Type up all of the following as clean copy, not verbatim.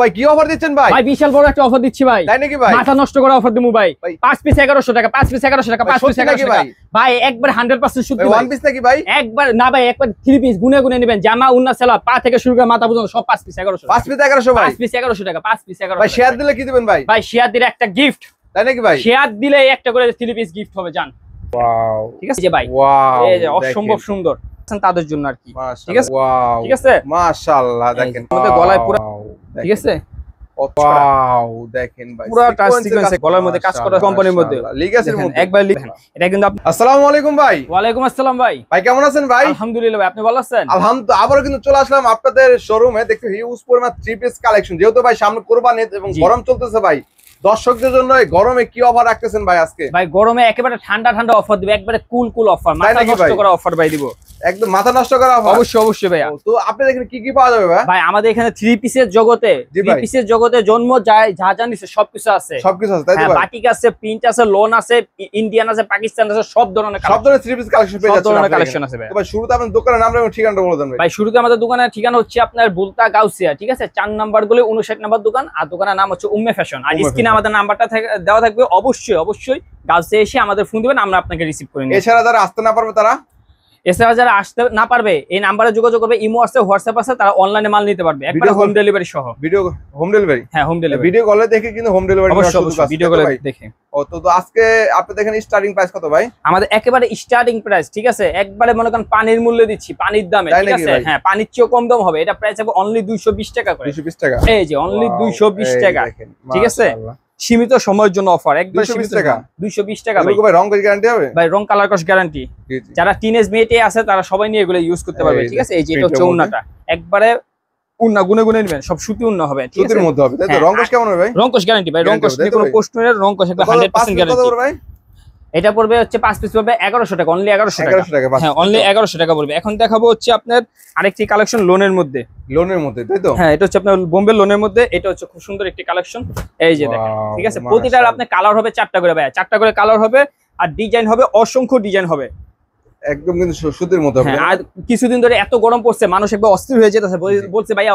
ভাই কি অফার দিচ্ছেন ভাই? ভাই বিশাল বড় একটা অফার দিচ্ছি ভাই। তাই নাকি ভাই? মাথা নষ্ট করে অফার দিমু ভাই। 5 পিস 1100 টাকা, 5 পিস 1100 টাকা, 5 পিস 1100 টাকা। ভাই একবার 100% সত্যি ভাই। 1 পিস নাকি ভাই? একবার না ভাই, একবার 3 পিস গুনে গুনে নেবেন। জামা উন্না সেলা পা থেকে শুরু করে মাথা পর্যন্ত সব 5 পিস 1100 টাকা। 5 পিস 1100 ভাই? 5 পিস 1100 টাকা, 5 পিস 1100 ভাই শেয়ার দিলে কি দিবেন ভাই? ভাই শেয়ার দিলে একটা গিফট। তাই নাকি ভাই? শেয়ার দিলে একটা করে 3 পিস গিফট হবে জান। ওয়াও, ঠিক আছে যে ভাই। ওয়াও, এই যে অসম্ভব সুন্দর তাদের জন্য আর কি। ঠিক আছে, ওয়াও, ঠিক আছে মাশাআল্লাহ। দেখেন আমাদের গলায় পুরো, ঠিক আছে, ওয়াও দেখেন ভাই পুরো টাচ সিকোয়েন্স গলার মধ্যে কাজ করা কোম্পানির মধ্যে লিগাসের মধ্যে একবার লিখেন। এটা কিন্তু আসসালামু আলাইকুম ভাই। ওয়ালাইকুম আসসালাম ভাই। ভাই কেমন আছেন ভাই? আলহামদুলিল্লাহ ভাই, আপনি ভালো আছেন? আলহামদুলিল্লাহ। আবারো কিন্তু চলে আসলাম আপনাদের শোরুমে, দেখতে হিউজ পরিমাণ 3 পিস কালেকশন। যেহেতু ভাই সামনে কুরবানি এবং গরম চলতেছে ভাই, দর্শকদের জন্য এই গরমে কি অফার রাখতেছেন ভাই আজকে? ভাই গরমে একেবারে ঠান্ডা ঠান্ডা অফার দিব, একবারে কুল কুল অফার, মাথা নষ্ট করা অফার ভাই দিব। একদম মাথা নষ্ট করা অফার? অবশ্যই অবশ্যই ভাই। তো আপনাদের এখানে কি কি পাওয়া যাবে ভাই? ভাই আমাদের এখানে 3 পিসের জগতে, 3 পিসের জগতে জন্ম যায় যা জানিছে সবকিছু আছে। সবকিছু আছে তাই তো ভাই? বাটিক আছে, প্রিন্ট আছে, লোন আছে, ইন্ডিয়ান আছে, পাকিস্তান আছে, সব ধরনের কালেকশন, সব ধরনের 3 পিস কালেকশন পেয়ে যাচ্ছেন। সব ধরনের কালেকশন আছে ভাই। তো ভাই শুরুতে আপনাদের দোকানের নাম এবং ঠিকানাটা বলে দেন ভাই। ভাই শুরুতে আমাদের দোকানের ঠিকানা হচ্ছে আপনার বুলতা গাউসিয়া, ঠিক আছে, 4 নাম্বার গলি 59 নাম্বার দোকান। আর দোকানের নাম হচ্ছে উম্মে ফ্যাশন। আর স্ক্রিনে আমাদের নাম্বারটা দেওয়া থাকবে, অবশ্যই অবশ্যই গাউসিয়া এসে আমাদের ফোন দিবেন, আমরা আপনাকে রিসিভ করে নিব। এছাড়া যারা আসতে না পারবে তারা, এছাড়া যারা আসতে না পারবে এই নাম্বারে যোগাযোগ করবে, ইমো আছে, হোয়াটসঅ্যাপ আছে, তারা অনলাইনে মাল নিতে পারবে, একবার হোম ডেলিভারি সহ। Video home delivery? হ্যাঁ হোম ডেলিভারি। ভিডিও কলে দেখে কিন্তু হোম ডেলিভারি অবশ্যই ভিডিও কলে দেখে। ও তো আজকে আপনাদের এখানে স্টার্টিং প্রাইস কত ভাই? আমাদের একেবারে স্টার্টিং প্রাইস, ঠিক আছে, একবারে মনে করেন পানির মূল্য দিচ্ছি, পানির দামে, ঠিক আছে। হ্যাঁ পানির চেয়েও কম দাম হবে। এটা প্রাইস হবে অনলি 220 টাকা করে। 220 টাকা? এই যে অনলি 220 টাকা, ঠিক আছে। সীমিত সময়ের জন্য অফার, একবার 220 টাকা। 220 টাকা ভাই। ভাই রং কস গ্যারান্টি হবে ভাই? রং কালার কস গ্যারান্টি। যারা টিনেজ মেয়েটে আছে তারা সবাই নিয়ে এগুলো ইউজ করতে পারবে, ঠিক আছে। এই যে এটা হচ্ছে উন্নাটা, একবারে উন্না গুনে গুনে নেবেন, সব সুতি উন্না হবে, ঠিক আছে। সুতির মধ্যে হবে তাই তো? রং কস কেমন হবে ভাই? রং কস গ্যারান্টি ভাই, রং কস নিয়ে কোনো প্রশ্ন নেই, রং কস একবার 100% গ্যারান্টি ভাই। এটা পড়বে হচ্ছে 5 পিস পড়বে 1100 টাকা, অনলি 1100 টাকা। হ্যাঁ অনলি 1100 টাকা পড়বে। এখন দেখাবো হচ্ছে আপনার আরেকটি কালেকশন লোনের মধ্যে। লোনের মধ্যে তাই তো? হ্যাঁ এটা হচ্ছে আপনার বোম্বে লোনের মধ্যে। এটা হচ্ছে খুব সুন্দর একটি কালেকশন। এই যে দেখেন, ঠিক আছে। প্রতিটার আপনার কালার হবে 4টা করে ভাই, 4টা করে কালার হবে। আর ডিজাইন হবে অসংখ্য ডিজাইন হবে, একদম কিন্তু সুতির মধ্যে হবে। আর কিছুদিন ধরে এত গরম পড়ছে, মানুষ একবার অস্থির হয়ে যেতেছে, বলছে ভাইয়া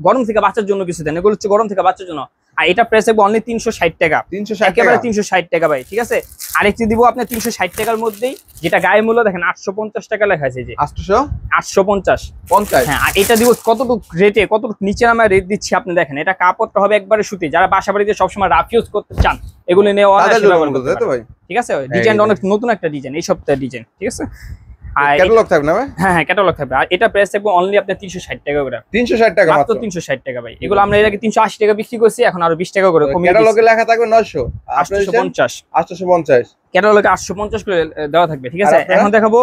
গরম থেকে বাঁচার জন্য কিছু দেন, এগুলো হচ্ছে গরম থেকে বাঁচার জন্য। আর এটা প্রাইস হবে অনলি 360 টাকা, 360 একেবারে 360 টাকা ভাই, ঠিক আছে। আরেকটি দিব আপনার 360 টাকার মধ্যেই, যেটা গায়ে মূল্য দেখেন 850 টাকা লেখা আছে, যে 850। হ্যাঁ আর এটা দিব কতটুকু রেটে, কতটুকু নিচে আমরা রেট দিচ্ছি আপনি দেখেন। এটা কাপড়টা হবে একবারে সুতি, যারা বাসা বাড়িতে সবসময় রাফ ইউজ করতে চান এগুলো নিয়ে ঠিক আছে। ডিজাইন অনেক নতুন একটা ডিজাইন, এই সপ্তাহের ডিজাইন, ঠিক আছে। ক্যাটালগ থাকবে না ভাই? হ্যাঁ ক্যাটালগ থাকবে। আর এটা প্রাইস থাকবে অনলি আপনার 360 টাকা করে। 360 টাকা মাত্র 360 টাকা ভাই। এগুলো আমরা এর আগে 380 টাকা বিক্রি করছি, এখন আরো 20 টাকা করে কমিয়ে দিয়েছি। ক্যাটালগে লেখা থাকবে 900, 850 850 ক্যাটালগে 850 করে দেওয়া থাকবে, ঠিক আছে। এখন দেখাবো,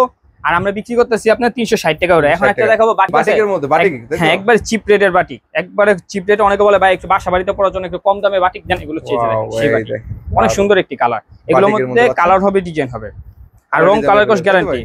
আর আমরা বিক্রি করতেছি আপনার 360 টাকা করে। এখন একটা দেখাবো বাটিকের মধ্যে, বাটিক। হ্যাঁ একবার চিপ রেটের বাটিক, একবারে চিপ রেটে। অনেকে বলে ভাই একটু বাসা বাড়িতে পড়ার জন্য একটু কম দামে বাটিক দেন, এগুলো চেয়ে যায় সেই বাটিক। অনেক সুন্দর একটি কালার, এগুলোর মধ্যে কালার হবে, ডিজাইন হবে, আর রং কালার কোর্স গ্যারান্টি।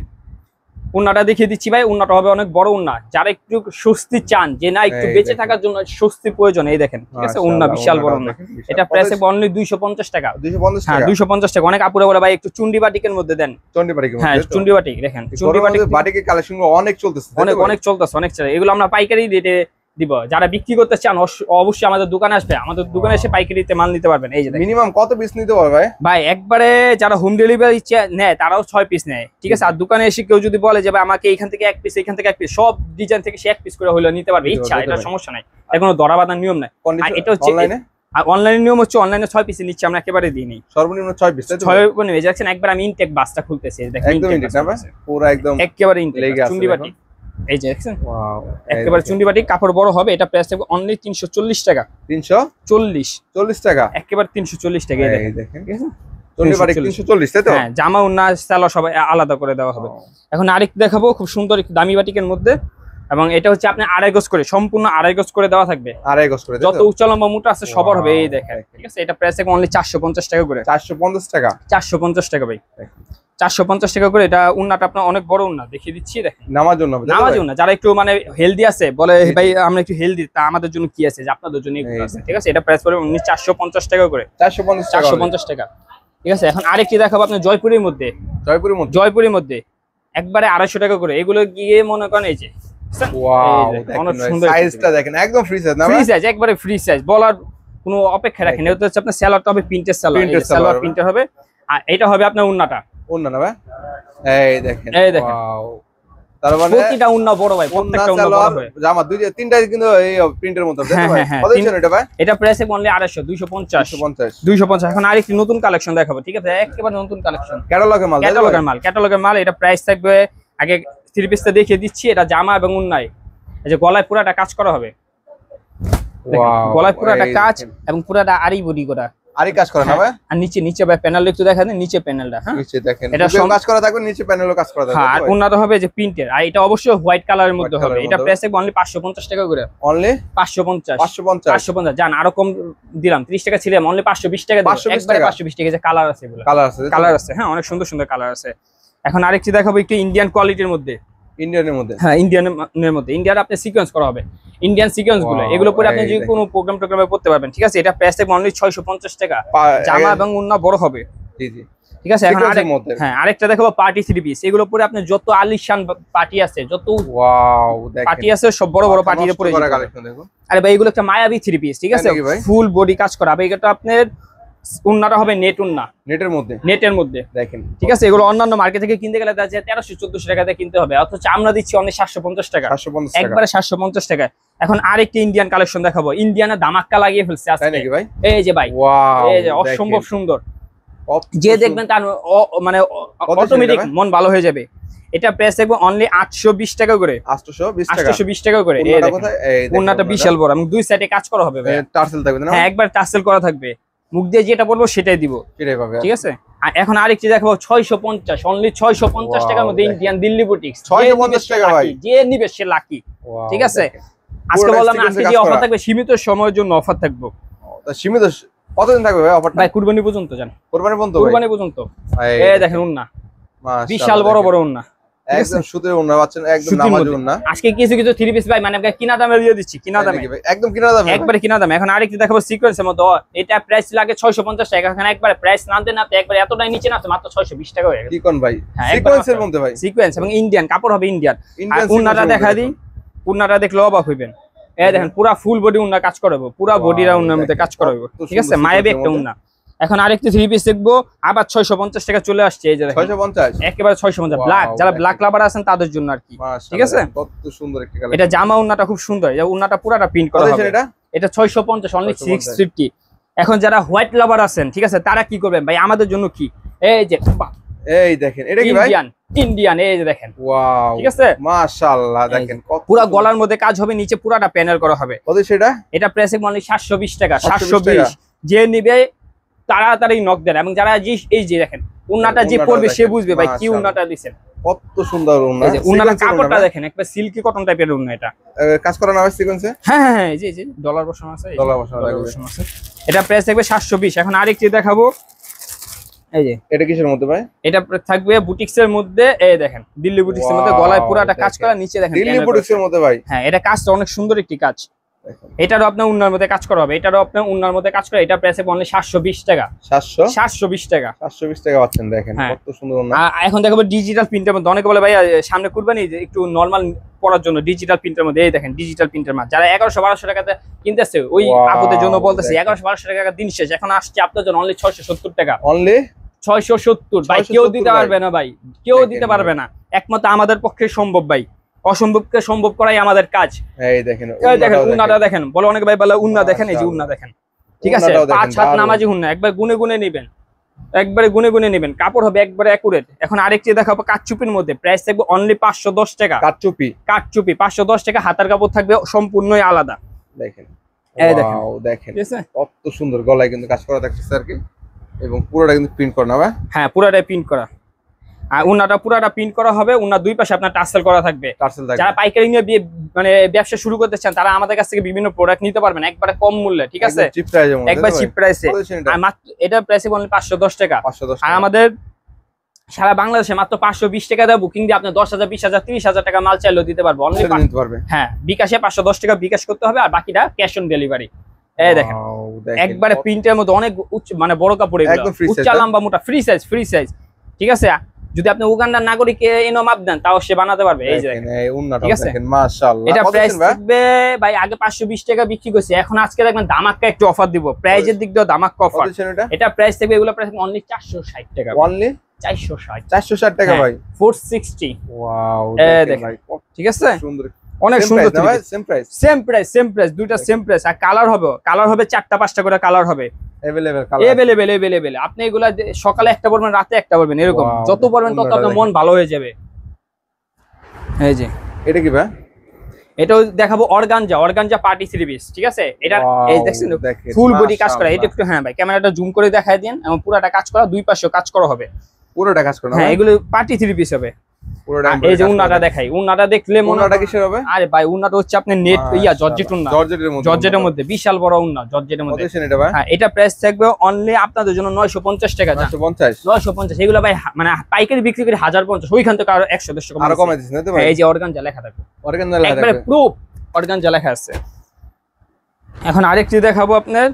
উন্নাটা দেখিয়ে দিচ্ছি ভাই, উন্নাটা হবে অনেক বড় উন্না, যারা একটু স্বস্তি চান, যে না একটু বেঁচে থাকার জন্য স্বস্তি প্রয়োজন, এই দেখেন, ঠিক আছে। উন্না বিশাল বড় উন্না। এটা প্রাইস হবে অনলি 250 টাকা। 250 টাকা? হ্যাঁ 250 টাকা। অনেক আপুরা বলে ভাই একটু চুন্ডি বাটিকের মধ্যে দেন। চুন্ডি বাটিক? হ্যাঁ চুন্ডি বাটিক দেখেন, চুন্ডি বাটিক বাটিকের কালেকশন অনেক চলতেছে, অনেক চলতেছে, অনেক চলে। এগুলো আমরা পাইকারি রেটে দিব, যারা বিক্রি করতে চান অবশ্যই আমাদের দোকানে আসবে, আমাদের দোকানে এসে পাইকারিতে মাল নিতে পারবেন। এই যে মিনিমাম কত পিস নিতে পারবে ভাই? ভাই একবারে যারা হোম ডেলিভারি নেয় তারাও 6 পিস নেয়, ঠিক আছে। আর দোকানে এসে কেউ যদি বলে যে ভাই আমাকে এইখান থেকে 1 পিস, এইখান থেকে 1 পিস, সব ডিজাইন থেকে সে 1 পিস করে হলেও নিতে পারবে, ইচ্ছা, এটা সমস্যা নাই, এটা কোনো ধরা বাঁধার নিয়ম নাই। আর এটা হচ্ছে অনলাইনে, আর অনলাইনের নিয়ম হচ্ছে অনলাইনে 6 পিস নিচ্ছে আমরা, একেবারে দিই নেই, সর্বনিম্ন 6 পিস। 6 করে নিয়ে যাচ্ছেন। একবার আমি ইনটেক বাসটা খুলতেছি, দেখেন একদম ইনটেক না ভাই, পুরো একদম একেবারে ইনটেক চুন্ডি বাটি। এই যে দেখছেন, ওয়াও, একেবারে চুন্ডি বাটি, কাপড় বড় হবে। এটা প্রাইস থাকবে অনলি 340 টাকা। 340 টাকা, একেবারে 340 টাকা। এই দেখেন, ঠিক আছে, চুন্ডি বাটি 340 তাই তো? হ্যাঁ জামা উন্না সালোয়ার সবাই আলাদা করে দেওয়া হবে। এখন আরেকটু দেখাবো খুব সুন্দর একটু দামি বাটিকের মধ্যে, এবং এটা হচ্ছে আপনি 2.5 গজ করে, সম্পূর্ণ 2.5 গজ করে দেওয়া থাকবে। 2.5 গজ করে, যত উচ্চ লম্বা মোটা আছে সবার হবে, এই দেখেন, ঠিক আছে। এটা প্রাইস থাকবে অনলি 450 টাকা করে। 450 টাকা? 450 টাকা ভাই, 450 টাকা করে। এটা উন্নাটা আপনার অনেক বড় উন্না, দেখিয়ে দিচ্ছি, দেখেন, নামার জন্য। যারা একটু মানে হেলদি আছে, বলে ভাই আমরা একটু হেলদি, তা আমাদের জন্য কি আছে, যে আপনাদের জন্য এগুলো আছে, ঠিক আছে। এটা প্রাইস পড়বে 450 টাকা করে। 450 টাকা, ঠিক আছে। এখন আরেকটি দেখাবো আপনার জয়পুরের মধ্যে, জয়পুরের মধ্যে একবারে 250 টাকা করে। এগুলো গিয়ে মনে করেন এই যে ওয়াও অনেক দেখেন সুন্দর সাইজটা দেখেন একদম ফ্রি সাইজ না ফ্রি ভাই? সাইজ, একবারে ফ্রি সাইজ, বলার কোনো অপেক্ষা রাখেন। এটা হচ্ছে আপনার সালোয়ারটা হবে প্রিন্টের সালোয়ার, Printed সালোয়ার সালোয়ার প্রিন্টার হবে। আর এটা হবে আপনার উন্নাটা, ওন্না না ভাই? এই দেখেন এই দেখেন। ওয়াও তার মানে প্রতিটা উন্না বড় ভাই, ওন্না প্রত্যেকটা উন্না বড় সালোয়ার হবে। জামা দুই তিনটাই কিন্তু এই প্রিন্টের মতো তাই তো হ্যাঁ, ভাই? হ্যাঁ, কত ছিল এটা ভাই? এটা প্রাইস অনলি 250, 250, 250 250। এখন আরেকটি নতুন কালেকশন দেখাবো, ঠিক আছে? একেবারে নতুন কালেকশন, ক্যাটালগের মাল তাই তো ভাই? ক্যাটালগের মাল, ক্যাটালগের মাল। এটা প্রাইস থাকবে, আগে থ্রি পিসটা দেখিয়ে দিচ্ছি। এটা জামা এবং উন্নায়, এই যে গলায় পুরাটা কাজ করা হবে, ওয়াও গলায় পুরাটা এই কাজ দেখেন। এবং পুরাটা আরি বডি করা। আরই কাজ করা না ভাই? আর নিচে ভাই প্যানেল একটু দেখা দেন, নিচে প্যানেলটা, হ্যাঁ নিচে দেখেন এটা এটা কাজ করা থাকবে, নিচে প্যানেলও কাজ করা থাকবে হ্যাঁ। আর তাই তো ভাই? উন্নাটা হবে যে প্রিন্টের, আর এটা অবশ্যই হোয়াইট কালারের মধ্যে White হবে। colour-এর এটা মধ্যে প্রাইস থাকবে অনলি 550 টাকা করে, অনলি 550, 550 550। জান আরো কম দিলাম, 30 টাকা ছিলাম, অনলি 520 টাকা দিলাম, 520 একবারে টাকা? 520 টাকা। যে কালার আছে এগুলো, কালার আছে কালার আছে, হ্যাঁ অনেক সুন্দর সুন্দর কালার আছে। এখন আরেকটি দেখাবো একটু ইন্ডিয়ান কোয়ালিটির মধ্যে, ইন্ডিয়ানের মধ্যে। হ্যাঁ ইন্ডিয়ানের মধ্যে। ইন্ডিয়ার আপনি সিকোয়েন্স করা হবে, ইন্ডিয়ান সিকোয়েন্স গুলো, Wow, এগুলো পরে আপনি এই যে কোনো প্রোগ্রাম টোগ্রামে পড়তে পারবেন, ঠিক আছে? এটা প্রাইস থাকবে অনলি 650 টাকা, জামা এবং উন্না বড় হবে, জি জি ঠিক আছে? এখন Sequence এর মধ্যে। হ্যাঁ আরেকটা দেখাবো পার্টি থ্রি পিস। এগুলো পরে আপনি যত আলিশান পার্টি আছে, যত ওয়াও দেখেন পার্টি আছে, সব বড় বড় পার্টিতে পরে যেতে পারবে। কালেকশন দেখুন। আরে ভাই এগুলো একটা মায়াবী থ্রি পিস, ঠিক আছে? তাই নাকি ভাই? ফুল বডি কাজ করা হবে। এটা আপনার উন্নাটা হবে নেট উন্না, নেটের মধ্যে নেটের মধ্যে, দেখেন ঠিক আছে? এগুলো অন্যান্য মার্কেট থেকে কিনতে গেলে দেখা যায় 1300-1400 টাকাতে কিনতে হবে, অথচ আমরা দিচ্ছি অনেক 750 টাকা, 750 টাকা। একবারে 750 টাকা। এখন আরেকটি ইন্ডিয়ান কালেকশন দেখাবো, ইন্ডিয়ানে ধামাক্কা লাগিয়ে ফেলছে তাই আজকে। নাকি ভাই? এই যে ভাই, ওয়াও এই যে অসম্ভব সুন্দর, কত যে দেখবেন তার মানে কত ছিল অটোমেটিক এটা ভাই? মন ভালো হয়ে যাবে। এটা প্রাইস থাকবে অনলি 820 টাকা করে, 820 টাকা। 820 টাকা করে। এই ওন্নাটা দেখেন, কোথায়? এই দেখেন উন্নাটা বিশাল বড় এবং দুই সাইডে কাজ করা হবে ভাই। টার্সেল থাকবে না? হ্যাঁ একবার টাসেল করা থাকবে, মুখ দিয়ে যেটা বলবো সেটাই দিব, সেটাই পাবে। ঠিক আছে? আর এখন আরেকটি দেখাবো 650, অনলি 650 টাকার মধ্যে Wow, ইন্ডিয়ান দিল্লি বুটিক্স। 650 টাকা ভাই। যে নিবে সে লাকি, Wow, ঠিক আছে? দেখেন। আজকে পুরোটা বললাম না, sequence আজকে এ যে কাজ অফার করা। থাকবে সীমিত সময়ের জন্য অফার থাকবে তা সীমিত কতদিন থাকবে ভাই অফারটা? ভাই, কুরবানি পর্যন্ত যান, কোরবানি পর্যন্ত ভাই? কুরবানি পর্যন্ত। ভাই, এই দেখেন উন্না, মাশাআল্লাহ, বিশাল বড় বড় উন্না, ঠিক আছে? একদম সুতির ওন্না পাচ্ছেন, একদম সুতির নামাজি মধ্যে। ওন্না। আজকে কিছু কিছু থ্রি পিস ভাই মানে আপনাকে কিনা দামে দিয়ে দিচ্ছি, কিনা তাই দামে, নাকি ভাই? একদম কিনা দামে? একবারে কিনা দামে। এখন আরেকটি দেখাবো সিকোয়েন্সের মধ্যে, এটা প্রাইস লাগে 650 টাকা, এখন একবারে প্রাইস নামতে নামতে একবারে এতটাই নিচে নামতে মাত্র 620 টাকা হয়ে গেছে। কি কোন ভাই? হ্যাঁ, সিকোয়েন্সের মধ্যে ভাই? সিকোয়েন্স এবং ইন্ডিয়ান কাপড় হবে, ইন্ডিয়ান। আর ইন্ডিয়ান উন্নাটা দেখা দিই, উন্নাটা দেখলে অবাক হইবেন। এই দেখেন পুরা ফুল বডি উন্না কাজ করাবো, পুরা Wow, বডিরা উন্নার মধ্যে দেখেন, কাজ করাবো, কত ঠিক আছে? সুন্দর মায়াবী sequence একটা এর উন্না। এখন আরেকটি থ্রি পিস দেখবো, আবার 650 টাকা চলে আসছে। এই যে দেখেন 650 একেবারে 650, ব্ল্যাক, Wow, যারা দেখেন। ব্ল্যাক লাভার আছেন তাদের জন্য আর কি, মাশাআল্লাহ, ঠিক আছে? কত সুন্দর একটা এটা কালেকশন। জামা উন্নাটা খুব সুন্দর, এই উন্নাটা পুরাটা প্রিন্ট করা হবে। এটা এটা 650, অনলি 650 650। এখন যারা হোয়াইট লাভার আছেন, ঠিক আছে, তারা কি করবেন ভাই? আমাদের জন্য কি, এই যে এই দেখেন এটা কি ভাই? ইন্ডিয়ান, এই যে দেখেন, ওয়াও, ঠিক আছে? মাশাআল্লাহ, দেখেন কত পুরা গলার মধ্যে কাজ হবে, নিচে পুরাটা প্যানেল করা হবে। কত সেটা? এটা প্রাইসিং অনলি 720 টাকা, 720 720। যে নিবে তাড়াতাড়ি নক দেন, এবং যারা এই যে দেখেন উন্নাটা যে উন্নাটা পরবে সে দেখেন, বুঝবে ভাই কি মাশাআল্লাহ। উন্নাটা দিবেন। কত সুন্দর ওন্না। এই যে উন্নাটা Sequence এর কাপড়টা ওন্না, দেখেন, একবার সিল্কি কটন টাইপের উন্না। এটা কাজ করা না হয় সিকোয়েন্সে? হ্যাঁ হ্যাঁ হ্যাঁ, এই যে ডলার বসানো আছে, এই যে ডলার বসানো ডলার লাগবে। বসানো আছে। এটা প্রাইস থাকবে 720। এখন আরেকটি দেখাবো, এই যে এটা কিসের মধ্যে ভাই? এটা থাকবে বুটিক্সের মধ্যে। এই দেখেন দিল্লি বুটিক্সের মধ্যে, Wow, গলায় পুরাটা কাজ দেখেন। করা, নিচে দেখেন দিল্লি panel করা। বুটিক্সের মধ্যে ভাই? হ্যাঁ এটা কাজটা অনেক সুন্দর একটি কাজ। দেখেন এটারও আপনার উন্নার মধ্যে কাজ করা হবে, এটারও আপনার উন্নার মধ্যে কাজ করা। এটা প্রাইস অনলি 720 টাকা, 720 টাকা। 720 টাকা পাচ্ছেন, দেখেন হ্যাঁ। কত সুন্দর ওন্না। এখন দেখাবো ডিজিটাল প্রিন্টের মধ্যে। অনেকে বলে ভাই সামনে কুরবানি একটু নরমাল পড়ার জন্য ডিজিটাল প্রিন্টের মধ্যে, এই দেখেন ডিজিটাল প্রিন্টের মাল যারা 1100-1200 টাকাতে কিনতেছে, ওই Wow, আপুদের জন্য বলতেছে দেখেন। 1100-1200 টাকা দিন শেষ। এখন আসছে আপনার জন্য অনলি 670 টাকা, অনলি 670 ভাই। 670 কেউ দিতে ভাই। পারবে না ভাই, কেউ দেখেন দিতে ভাই। পারবে না, একমাত্র আমাদের পক্ষে সম্ভব ভাই। অসম্ভবকে সম্ভব করাই আমাদের কাজ। এই দেখেন এই দেখেন উন্নাটা দেখেন, বলে অনেকে ভাই বলে উন্না দেখেন, এই যে মাশাআল্লাহ। উন্না দেখেন, ঠিক আছে? উন্নাটাও দেখেন, 5 হাত দারুণ। নামাজি উন্না, একবার গুনে গুনে নেবেন, একবারে গুনে গুনে নেবেন, কাপড় হবে একবারে অ্যাকুরেট। এখন আরেকটি দেখাবো কাটচুপির মধ্যে, প্রাইস থাকবে অনলি 510 টাকা। কাটচুপি কাটচুপি 510 টাকা, হাতার কাপড় থাকবে সম্পূর্ণই আলাদা, দেখেন। এই দেখেন। ওয়াও, দেখেন ঠিক আছে? কত সুন্দর গলায় কিন্তু কাজ করা থাকতেছে আর কি, এবং পুরোটা কিন্তু প্রিন্ট করা না ভাই? হ্যাঁ পুরাটাই প্রিন্ট করা। আর উন্নাটা পুরাটা প্রিন্ট করা হবে, উন্নার দুই পাশে আপনার টাসেল করা থাকবে। টার্সেল থাকবে। যারা পাইকারি নিয়ে মানে ব্যবসা শুরু করতে চান, তারা আমাদের কাছ থেকে বিভিন্ন প্রোডাক্ট নিতে পারবেন একবারে কম মূল্যে, ঠিক আছে? চিপ প্রাইজের মধ্যে একবার চিপ প্রাইসে। কত ছিল এটা? আর মাত্র এটা প্রাইসে অনলি 510 টাকা। 510 আর টাকা। আমাদের সারা বাংলাদেশে মাত্র 520 টাকা দিয়ে বুকিং দিয়ে আপনি 10,000, 20,000, 30,000 টাকা মাল চাইলেও দিতে পারবো অনলি। সেটা নিতে পারবে। হ্যাঁ বিকাশে 510 টাকা বিকাশ করতে হবে, আর বাকিটা ক্যাশ অন ডেলিভারি। এই দেখেন Wow, দেখেন একবারে কত- প্রিন্টের মধ্যে অনেক মানে বড় কাপড়, এগুলো একদম free size, উচ্চা লম্বা মোটা, ফ্রি সাইজ, ফ্রি সাইজ, ঠিক আছে? যদি আপনি উগান্ডার নাগরিক এনে মাপ দেন তাও সে বানাতে পারবে। এই যে এই উন্নাটা ঠিক আছে? দেখেন মাশাআল্লাহ। এটা কত প্রাইস দিন ভাই? থাকবে ভাই আগে 520 টাকা বিক্রি করছি, এখন আজকে দেখবেন ধামাক্কা একটু অফার দিব, প্রাইজের দিক দিয়ে ধামাক্কা অফার। কত ছিল এটা? এটা প্রাইস থাকবে এগুলো প্রাইস অনলি 460 টাকা। অনলি 460 460 টাকা ভাই। 460। ওয়াও দেখেন দেখেন ভাই কত ঠিক আছে, সুন্দর, অনেক সুন্দর ভাই। সেম প্রাইস, সেম প্রাইস দুইটা সেম প্রাইস। আর কালার হবে 4টা 5টা করে কালার হবে, এভেলেবেল। আপনি এগুলা সকালে একটা পরবেন, রাতে একটা পরবেন, এরকম যত পরবেন তত আপনার মন ভালো হয়ে যাবে। এই যে এটা কি ভাই? এটাও দেখাবো অর্গানজা পার্টি 3 পিস, ঠিক আছে? এটা এই দেখছেন ফুল বডি কাজ করা, এটা একটু হ্যাঁ ভাই ক্যামেরাটা জুম করে দেখায় দেন, এবং পুরোটা কাজ করা, দুই পাশেও কাজ করা হবে, পুরোটা কাজ করা। হ্যাঁ এগুলো পার্টি 3 পিস হবে পুরোটা। এই যে উন্নাটা দেখাই, উন্নাটা দেখলে উন্নাটা কিসের হবে? আরে ভাই উন্নাটা হচ্ছে আপনি নেট জর্জেট উন্না, জর্জেটের মধ্যে বিশাল বড় উন্না, জর্জেটের মধ্যে। কত এটা ভাই? হ্যাঁ এটা প্রাইস থাকবে অনলি আপনাদের জন্য 950 টাকা। 950 এগুলো ভাই মানে পাইকারি বিক্রি করে 1050, ওইখান থেকে আরো 100 কম, আরো কমাই দিছেন না তো ভাই? এই যে অর্গানজা লেখা থাকবে, অর্গানজা লেখা একবারে থাকবে, প্রুফ অর্গানজা লেখা আছে। এখন আরেকটি দেখাবো আপনার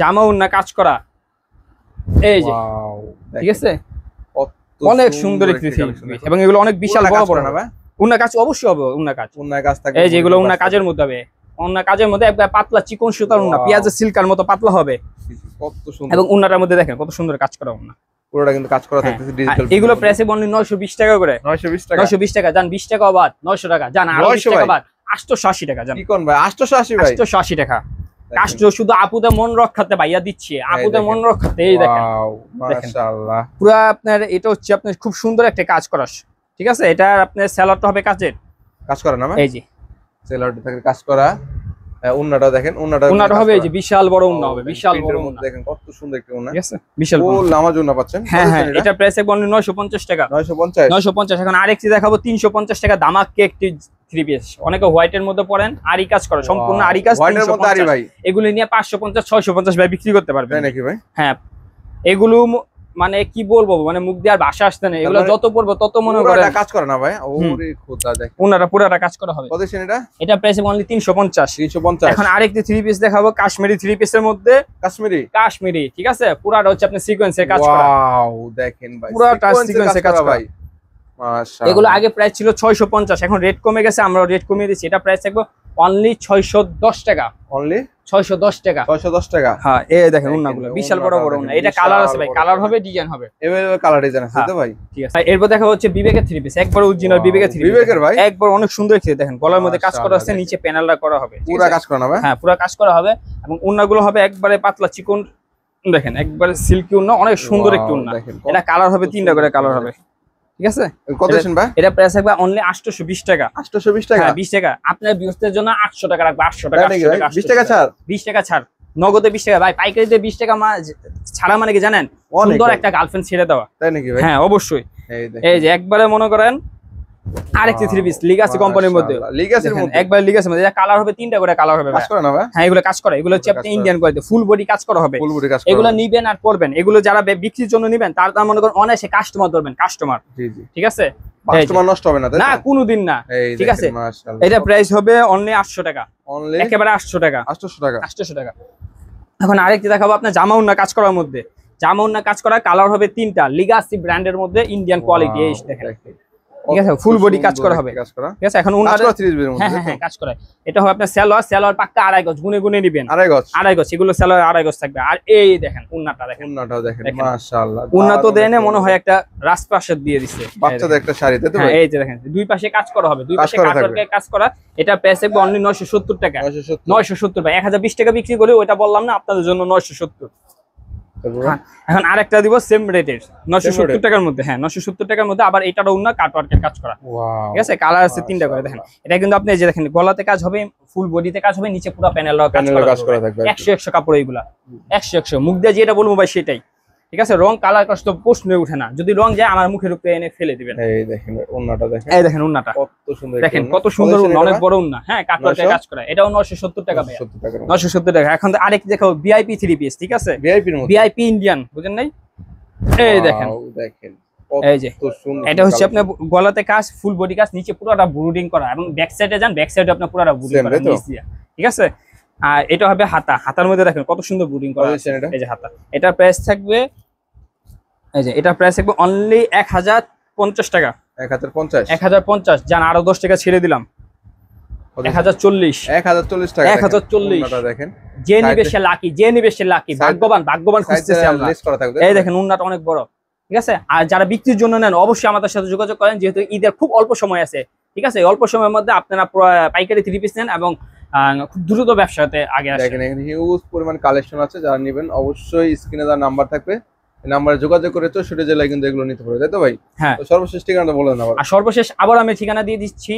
জামা উন্না কাজ করা, এই যে ঠিক আছে, অনেক সুন্দর একটি এবং এগুলো অনেক বিশাল বড় না ভাই? উন্না কাজ অবশ্যই হবে, উন্না কাজ থাকবে। এই যে এগুলো উন্না কাজের মধ্যে হবে, উন্না কাজের মধ্যে একবার পাতলা চিকন সুতার উন্না, পেঁয়াজের সিল্কার মতো পাতলা হবে। কত সুন্দর, এবং উন্নাটার মধ্যে দেখেন কত সুন্দর কাজ করা উন্না, পুরোটা কিন্তু কাজ করা থাকতেছে ডিজিটাল। এগুলো প্রাইসে অনলি 920 টাকা করে। 920 টাকা জান, 20 টাকা বাদ 900 টাকা জান, আর 20 টাকা বাদ 880 টাকা জান। কি কোন ভাই? 880 ভাই, 880 টাকা। কাস্ট শুধু আপুদের মন রক্ষাতে ভাইয়া দিচ্ছে, আপুদের মন রক্ষাতে। এই দেখেন মাশাআল্লাহ, পুরো আপনার এটা হচ্ছে আপনার খুব সুন্দর একটা কাজ করা, ঠিক আছে? এটা আপনার সেলারটা হবে কাজ করা না? এই যে সেলারটা থাকে কাজ করা। উন্নাটা দেখেন, উন্নাটা হবে এই যে বিশাল বড় উন্না হবে, বিশাল বড় উন্না দেখেন কত সুন্দর একটা উন্না, ঠিক আছে? বিশাল বড় নামাজ উন্না পাচ্ছেন। হ্যাঁ এটা প্রাইস একবার 950 টাকা। 950। এখন আরেকটি দেখাবো 350 টাকা দামাক্কা একটি 3 পিস, অনেকে হোয়াইটের মধ্যে পড়েন, আরি কাজ করে, সম্পূর্ণ আরি কাজ। হোয়াইটের মধ্যে আরি ভাই, এগুলো নিয়ে 550 650 ভাই বিক্রি করতে পারবেন, তাই নাকি ভাই? হ্যাঁ এগুলো মানে কি বলবো, মানে মুখ দিয়ে আর ভাষা আসছে না, এগুলো যত পড়বো তত মনে করেন কাজ করে না ভাই। ওরে খোদা দেখেন উনারা পুরোটা কাজ করা হবে। কত এটা? এটা প্রাইস অনলি 350। এখন আরেকটি 3 পিস দেখাবো কাশ্মীরি 3 পিসের মধ্যে, কাশ্মীরি ঠিক আছে? পুরোটা হচ্ছে আপনি সিকোয়েন্সের কাজ করা। ওয়াও দেখেন ভাই, পুরোটা সিকোয়েন্সের কাজ করা। মাশাআল্লাহ, এগুলো আগে প্রাইস ছিল 650, এখন রেট কমে গেছে, আমরা রেট কমিয়ে দিয়েছি। এটা প্রাইস থাকবে অনলি 610 টাকা। অনলি 610 টাকা। 610 টাকা। হ্যাঁ এই দেখেন উন্নাগুলো বিশাল বড় বড় উন্না। এটা কালার আছে ভাই, কালার হবে, ডিজাইন হবে, এভাবে কালার ডিজাইন আছে তো ভাই? ঠিক আছে। এরপর দেখা হচ্ছে বিবেকের 3 পিস, একবার অরিজিনাল বিবেকের 3 পিস। বিবেকের ভাই একবার অনেক সুন্দর খেতে, দেখেন গলার মধ্যে কাজ করা আছে, নিচে প্যানেলটা করা হবে, পুরো কাজ করা হবে। হ্যাঁ পুরো কাজ করা হবে, এবং উন্নাগুলো হবে একবারে পাতলা চিকন, দেখেন একবারে সিল্কি উন্না, অনেক সুন্দর একটি উন্না। এটা কালার হবে 3টা করে কালার হবে, ঠিক আছে? কত শুন ভাই? এটা প্রাইস থাকবে অনলি 820 টাকা। 820 টাকা? হ্যাঁ 20 টাকা। আপনার ভিউয়ারদের জন্য 800 টাকা রাখবো, 800 টাকা। 20 টাকা ছাড়, 20 টাকা ছাড়, নগদে 20 টাকা ভাই, পাইকারিতে 20 টাকা ছাড়া মানে কি জানেন? সুন্দর একটা গার্লফ্রেন্ড ছেড়ে দেওয়া, তাই নাকি ভাই? হ্যাঁ অবশ্যই। এই যে একবারে মনে করেন আরেকটি 3 পিস লিগাসি কোম্পানির মধ্যে, লিগাসির মধ্যে একবার লিগাসির মধ্যে। এটা কালার হবে 3টা করে কালার হবে, কাজ করে না ভাই? হ্যাঁ এগুলো কাজ করে, এগুলো হচ্ছে আপনি ইন্ডিয়ান কোয়ালিটি, ফুল বডি কাজ করা হবে। ফুল বডি কাজ করা, এগুলো নিবেন আর পরবেন, এগুলো যারা বিক্রির জন্য নিবেন তার মনে করেন অনায়াসে কাস্টমার ধরবেন, কাস্টমার। জি জি, ঠিক আছে? কাস্টমার নষ্ট হবে না, তাই না? কোনোদিন না, ঠিক আছে? মাশাআল্লাহ, এটা প্রাইস হবে অনলি 800 টাকা, অনলি একেবারে 800 টাকা। 800 টাকা, 800 টাকা। এখন আরেকটি দেখাবো আপনার জামা উন্না কাজ করার মধ্যে, জামা উন্না কাজ করা, কালার হবে 3টা, লিগাসি ব্র্যান্ডের মধ্যে, ইন্ডিয়ান কোয়ালিটি। এই দেখেন, ঠিক আছে? ফুল বডি কাজ করা হবে, ঠিক আছে? এখন উন্নাটা হ্যাঁ কাজ করা, এটা হবে আপনার সালোয়ার পাক্কা 2.5 গজ, গুনে গুনে নেবেন, 2.5 গজ, এগুলো সালোয়ার 2.5 গজ থাকবে। আর এই দেখেন উন্নাটা, দেখেন উন্নাটাও দেখেন মাশাআল্লাহ, উন্না তো দেনে মনে হয় একটা রাজপ্রাসাদ দিয়ে দিচ্ছে, বাচ্চাদের একটা শাড়ি, তাই তো ভাই? এই যে দেখেন দুই পাশে কাজ করা হবে, দুই পাশে কাটওয়ার্কে কাজ করা। এটা প্রাইস হবে অনলি 970 টাকা। 970 ভাই, 1020 টাকা বিক্রি করে, ওইটা বললাম না আপনাদের জন্য 970। এখন আরেকটা দিব সেম রেটের 970 টাকার মধ্যে, হ্যাঁ 970 টাকার মধ্যে, আবার এটারও উন্না কাটওয়ার্কের কাজ করা, ঠিক আছে? কালার আছে 3টা করে, দেখেন এটা কিন্তু আপনি এই যে দেখেন গলাতে কাজ হবে, ফুল বডিতে কাজ হবে, নিচে পুরো প্যানেলও কাজ করা থাকবে। 100 কাপড়, এইগুলা 100 মুখ দিয়ে যেটা বলবো ভাই সেটাই, ঠিক আছে? রং কালার কষ্ট প্রশ্নই উঠে না, যদি রং যায় আমার মুখের উপরে এনে ফেলে দিবেন। এই দেখেন উন্নাটা, দেখেন এই দেখেন উন্নাটা কত সুন্দর, দেখেন কত সুন্দর উন্না, অনেক বড় উন্না, হ্যাঁ কাটওয়ার্কে কাজ করা। এটাও 970 টাকা ভাই, 970 টাকা। এখন আরেক দেখো ভিআইপি 3 পিস, ঠিক আছে? ভিআইপি ইন্ডিয়ান, বুঝেন নাই? এই দেখেন, এই যে এটা হচ্ছে আপনার গলাতে কাজ, ফুল বডি কাজ, নিচে পুরোটা ব্রুডিং করা, এবং ব্যাক সাইডে যান, ব্যাক সাইডে আপনার পুরোটা ব্রুডিং করা নিচ দিয়ে, ঠিক আছে? আর এটা হবে হাতার মধ্যে, দেখেন কত সুন্দর ব্রুডিং করা আছে, এই যে হাতা। এটা প্রাইস থাকবে, এই যে এটা প্রাইস থাকবে অনলি 1050 1050 টাকা। 1050 1050 জান, আরো 10 টাকা ছেড়ে দিলাম, 1040 টাকা। 1040 দেখেন, যে নিবে সে লাকি, যে নিবে সে লাকি, ভাগ্যবান খুঁজতেছি আমরা। এই দেখেন উন্নাটা অনেক বড়, ঠিক আছে। আর যারা বিক্রির জন্য নেন অবশ্যই আমাদের সাথে যোগাযোগ করেন, যেহেতু ঈদের খুব অল্প সময় আছে, ঠিক আছে। অল্প সময়ের মধ্যে আপনারা পাইকারি 3 পিস নেন এবং খুব দ্রুত ব্যবসাতে আগে আসেন। দেখেন এখানে হিউজ পরিমাণ কালেকশন আছে, যারা নেবেন অবশ্যই স্ক্রিনে দেওয়া নাম্বার থাকবে, এই নাম্বারে যোগাযোগ করে 64 জেলায় কিন্তু এগুলো নিতে পারবে, তাই তো ভাই? হ্যাঁ। তো সর্বশেষ ঠিকানাটা বলেন আবার। আর সর্বশেষ আবার আমি ঠিকানা দিয়ে দিচ্ছি,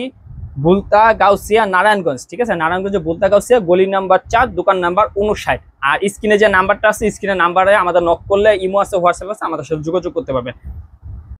বুলতা গাউসিয়া নারায়ণগঞ্জ, ঠিক আছে। নারায়ণগঞ্জে বুলতা গাউসিয়া, গলি নাম্বার 4, দোকান নাম্বার 59। আর স্ক্রিনে যে নাম্বারটা আছে, স্ক্রিনের নাম্বারে আমাদের নক করলে ইমো আছে, হোয়াটসঅ্যাপ আছে, আমাদের সাথে যোগাযোগ করতে পারবেন।